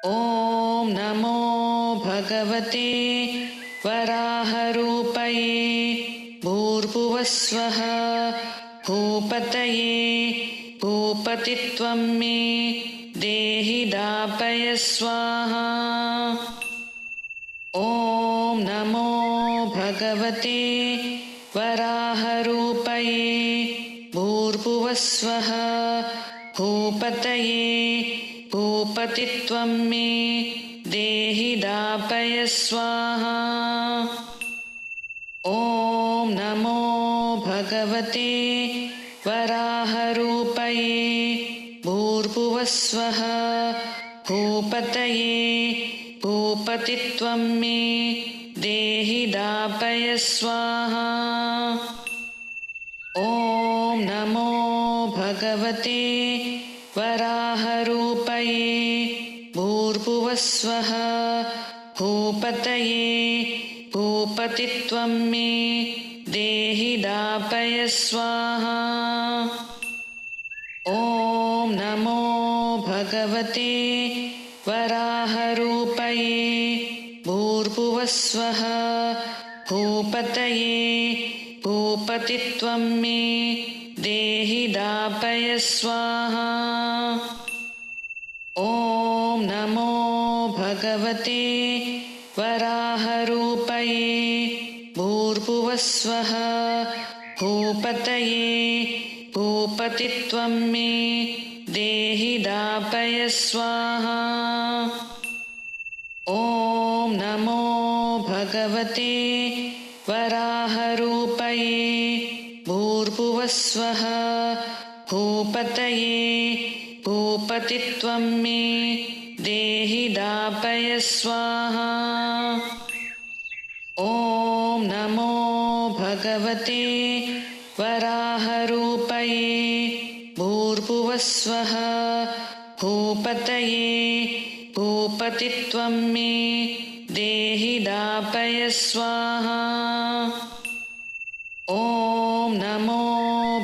ॐ नमो भगवते वराहरूपये भूर्भुवस्वः भूपतये भूपतित्वं मे देहि दापय स्वाहा। ॐ नमो भगवते वराहरूपये भूर्भुवस्वः भूपतये भूपतित्वं मे देहि दापय स्वाहा। ॐ नमो भगवते वराहरूपये भूर्भुवस्वः भूपतये भूपतित्वं मे देहि दापय स्वाहा। ॐ नमो भगवते वराहरूपये भूर्भुवस्वः भूपतये भूपतित्वं मे देहि दापय स्वाहा। ॐ नमो भगवते वराहरूपये भूर्भुवस्वः भूपतये भूपतित्वं मे देहि दापय स्वाहा। ॐ नमो भगवते वराहरूपये भूर्भुवस्वः भूपतये भूपतित्वं मे देहि दापय स्वाहा। ॐ नमो भगवते वराहरूपये भूर्भुवस्वः भूपतये भूपतित्वं मे देहि दापय स्वाहा। ॐ नमो भगवते वराहरूपये भूर्भुवस्वः भूपतये भूपतित्वं मे देहि दापय स्वाहा। ॐ नमो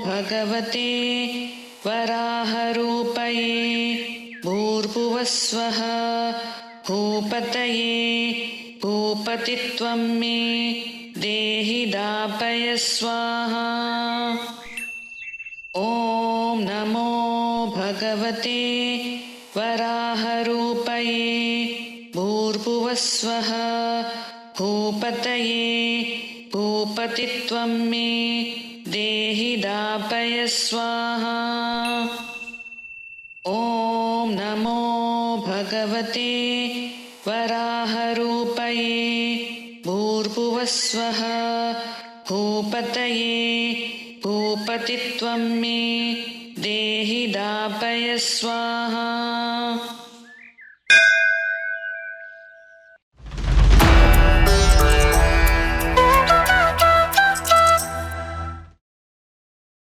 भगवते वराहरूपये भूर्भुवस्वः भूपतये भूपतित्वं मे देहि दापय स्वाहा। ॐ नमो भगवते वराहरूपये भूर्भुवस्वः भूपतये भूपतित्वं मे देहि दापय स्वाहा। ॐ नमो भगवते वराहरूपये भूर्भुवस्वः भूपतये भूपतित्वं मे देहि दापय स्वाहा।